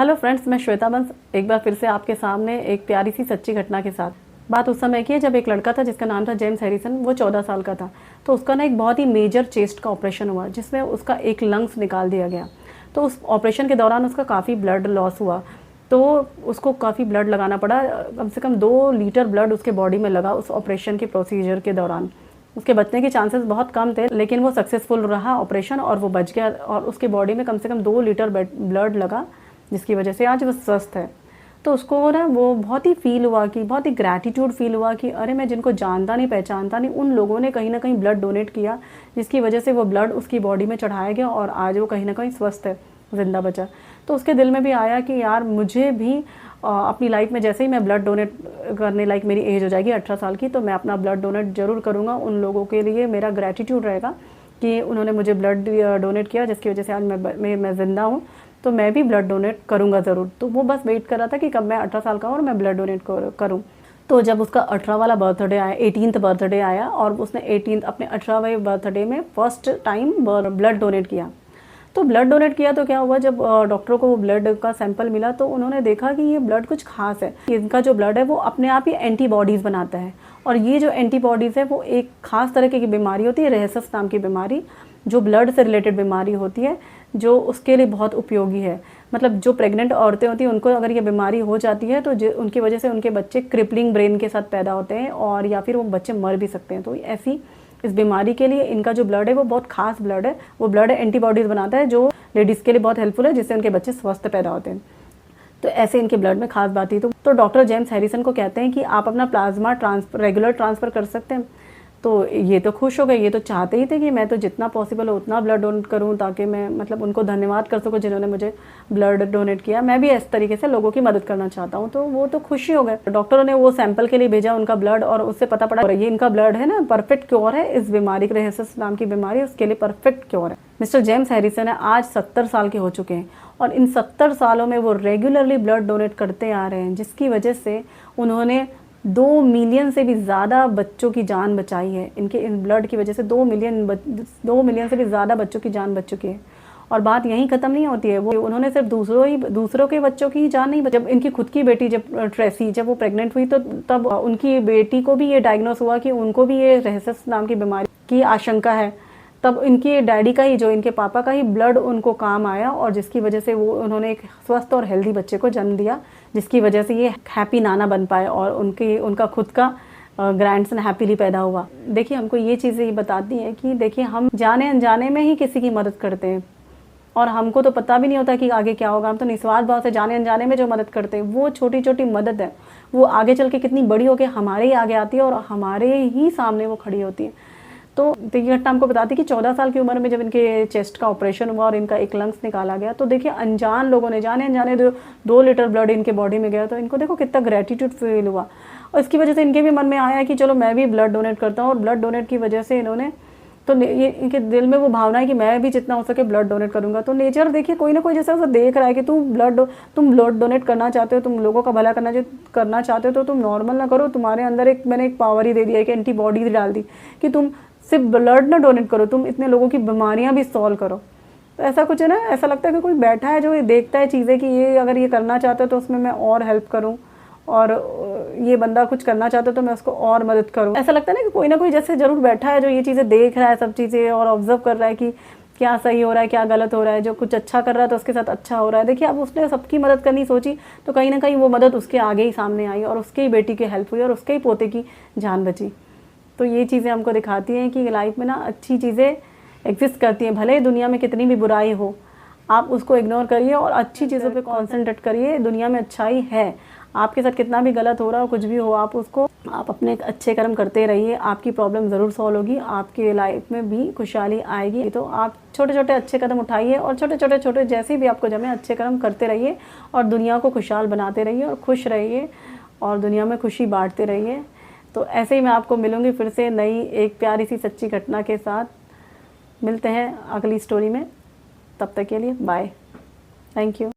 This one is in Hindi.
हेलो फ्रेंड्स, मैं श्वेता बंस एक बार फिर से आपके सामने एक प्यारी सी सच्ची घटना के साथ। बात उस समय की है जब एक लड़का था जिसका नाम था जेम्स हैरिसन। वो 14 साल का था। तो उसका ना एक बहुत ही मेजर चेस्ट का ऑपरेशन हुआ जिसमें उसका एक लंग्स निकाल दिया गया। तो उस ऑपरेशन के दौरान उसका काफ़ी ब्लड लॉस हुआ। तो उसको काफ़ी ब्लड लगाना पड़ा। कम से कम 2 लीटर ब्लड उसके बॉडी में लगा उस ऑपरेशन के प्रोसीजर के दौरान। उसके बचने के चांसेस बहुत कम थे, लेकिन वो सक्सेसफुल रहा ऑपरेशन और वो बच गया। और उसके बॉडी में कम से कम 2 लीटर ब्लड लगा, जिसकी वजह से आज वो स्वस्थ है। तो उसको ना वो बहुत ही फील हुआ कि बहुत ही ग्रैटिट्यूड फील हुआ कि अरे मैं जिनको जानता नहीं पहचानता नहीं, उन लोगों ने कहीं ना कहीं ब्लड डोनेट किया, जिसकी वजह से वो ब्लड उसकी बॉडी में चढ़ाया गया और आज वो कहीं ना कहीं स्वस्थ है, जिंदा बचा। तो उसके दिल में भी आया कि यार मुझे भी अपनी लाइफ में जैसे ही मैं ब्लड डोनेट करने लाइक मेरी एज हो जाएगी 18 साल की, तो मैं अपना ब्लड डोनेट ज़रूर करूँगा। उन लोगों के लिए मेरा ग्रैटिट्यूड रहेगा कि उन्होंने मुझे ब्लड डोनेट किया, जिसकी वजह से आज मैं ज़िंदा हूँ। तो मैं भी ब्लड डोनेट करूँगा ज़रूर। तो वो बस वेट कर रहा था कि कब मैं 18 साल का हूँ और मैं ब्लड डोनेट करूँ। तो जब उसका 18 वाला बर्थडे आया, 18th बर्थडे आया और उसने 18th अपने 18वें बर्थडे में फर्स्ट टाइम ब्लड डोनेट किया। तो ब्लड डोनेट किया तो क्या हुआ, जब डॉक्टरों को वो ब्लड का सैंपल मिला तो उन्होंने देखा कि ये ब्लड कुछ खास है। इनका जो ब्लड है वो अपने आप ही एंटीबॉडीज़ बनाता है, और ये जो एंटीबॉडीज़ है वो एक खास तरह की बीमारी होती है, रेहेसस नाम की बीमारी, जो ब्लड से रिलेटेड बीमारी होती है, जो उसके लिए बहुत उपयोगी है। मतलब जो प्रेग्नेंट औरतें होती हैं उनको अगर ये बीमारी हो जाती है तो उनकी वजह से उनके बच्चे क्रिपलिंग ब्रेन के साथ पैदा होते हैं, और या फिर वो बच्चे मर भी सकते हैं। तो ऐसी इस बीमारी के लिए इनका जो ब्लड है वो बहुत खास ब्लड है। वो ब्लड एंटीबॉडीज़ बनाता है जो लेडीज़ के लिए बहुत हेल्पफुल है, जिससे उनके बच्चे स्वस्थ पैदा होते हैं। तो ऐसे इनके ब्लड में खास बात थी। तो डॉक्टर जेम्स हैरिसन को कहते हैं कि आप अपना प्लाज्मा रेगुलर ट्रांसफ़र कर सकते हैं। तो ये तो खुश हो गए, ये तो चाहते ही थे कि मैं तो जितना पॉसिबल हो उतना ब्लड डोनेट करूं, ताकि मैं मतलब उनको धन्यवाद कर सकूं जिन्होंने मुझे ब्लड डोनेट किया। मैं भी इस तरीके से लोगों की मदद करना चाहता हूं। तो वो तो खुशी हो गए। डॉक्टरों ने वो सैंपल के लिए भेजा उनका ब्लड, और उससे पता पड़ा और ये इनका ब्लड है ना, परफेक्ट क्योर है इस बीमारी, रेहेसस नाम की बीमारी, उसके लिए परफेक्ट क्योर है। मिस्टर जेम्स हैरिसन है आज 70 साल के हो चुके हैं, और इन 70 सालों में वो रेगुलरली ब्लड डोनेट करते आ रहे हैं, जिसकी वजह से उन्होंने 2 मिलियन से भी ज़्यादा बच्चों की जान बचाई है। इनके इन ब्लड की वजह से 2 मिलियन से भी ज़्यादा बच्चों की जान बच चुकी है। और बात यहीं ख़त्म नहीं होती है, वो उन्होंने सिर्फ दूसरों के बच्चों की ही जान नहीं, जब इनकी खुद की बेटी जब ट्रेसी जब वो प्रेग्नेंट हुई तो तब उनकी बेटी को भी ये डायग्नोस हुआ कि उनको भी ये रेहेसस नाम की बीमारी की आशंका है। तब इनके डैडी का ही, जो इनके पापा का ही ब्लड उनको काम आया, और जिसकी वजह से वो उन्होंने एक स्वस्थ और हेल्दी बच्चे को जन्म दिया, जिसकी वजह से ये हैप्पी नाना बन पाए और उनका खुद का ग्रैंडसन हैप्पीली पैदा हुआ। देखिए, हमको ये चीज़ें ये बताती हैं कि देखिए, हम जाने अनजाने में ही किसी की मदद करते हैं, और हमको तो पता भी नहीं होता कि आगे क्या होगा। हम तो निस्वार्थ भाव से जाने अनजाने में जो मदद करते हैं, वो छोटी छोटी मदद है, वो आगे चल के कितनी बड़ी होकर हमारे ही आगे आती है और हमारे ही सामने वो खड़ी होती है। तो ये घटना हमको बताती कि 14 साल की उम्र में जब इनके चेस्ट का ऑपरेशन हुआ और इनका एक लंग्स निकाला गया, तो देखिए अनजान लोगों ने जाने अनजाने 2 लीटर ब्लड इनके बॉडी में गया। तो इनको देखो कितना ग्रेटिट्यूड फील हुआ, और इसकी वजह से इनके भी मन में आया कि चलो मैं भी ब्लड डोनेट करता हूँ। और ब्लड डोनेट की वजह से इन्होंने तो ये इनके दिल में वो भावना है कि मैं भी जितना हो सके ब्लड डोनेट करूंगा। तो नेचर देखिए कोई ना कोई जैसा देख रहा है कि तुम ब्लड डोनेट करना चाहते हो, तुम लोगों का भला करना चाहते हो, तो तुम नॉर्मल ना करो। तुम्हारे अंदर मैंने एक पावर ही दे दिया, एक एंटीबॉडीज डाल दी कि तुम सिर्फ ब्लड ना डोनेट करो, तुम इतने लोगों की बीमारियां भी सॉल्व करो। तो ऐसा कुछ है ना, ऐसा लगता है कि कोई बैठा है जो ये देखता है चीज़ें कि ये अगर ये करना चाहता है तो उसमें मैं और हेल्प करूं, और ये बंदा कुछ करना चाहता है तो मैं उसको और मदद करूं। ऐसा लगता है ना कि कोई जैसे जरूर बैठा है जो ये चीज़ें देख रहा है, सब चीज़ें, और ऑब्जर्व कर रहा है कि क्या सही हो रहा है, क्या गलत हो रहा है। जो कुछ अच्छा कर रहा है तो उसके साथ अच्छा हो रहा है। देखिए, अब उसने सबकी मदद करनी सोची तो कहीं ना कहीं वो मदद उसके आगे ही सामने आई, और उसके ही बेटी की हेल्प हुई, और उसके ही पोते की जान बची। तो ये चीज़ें हमको दिखाती हैं कि लाइफ में ना अच्छी चीज़ें एग्जिस्ट करती हैं। भले ही दुनिया में कितनी भी बुराई हो, आप उसको इग्नोर करिए और अच्छी चीज़ों पे कॉन्सेंट्रेट करिए। दुनिया में अच्छाई है, आपके साथ कितना भी गलत हो रहा हो, कुछ भी हो, आप अपने अच्छे कर्म करते रहिए। आपकी प्रॉब्लम ज़रूर सॉल्व होगी, आपकी लाइफ में भी खुशहाली आएगी। तो आप छोटे छोटे अच्छे कदम उठाइए, और छोटे जैसे भी आपको जमे अच्छे कर्म करते रहिए, और दुनिया को खुशहाल बनाते रहिए, और खुश रहिए, और दुनिया में खुशी बांटते रहिए। तो ऐसे ही मैं आपको मिलूँगी फिर से नई एक प्यारी सी सच्ची घटना के साथ। मिलते हैं अगली स्टोरी में, तब तक के लिए बाय, थैंक यू।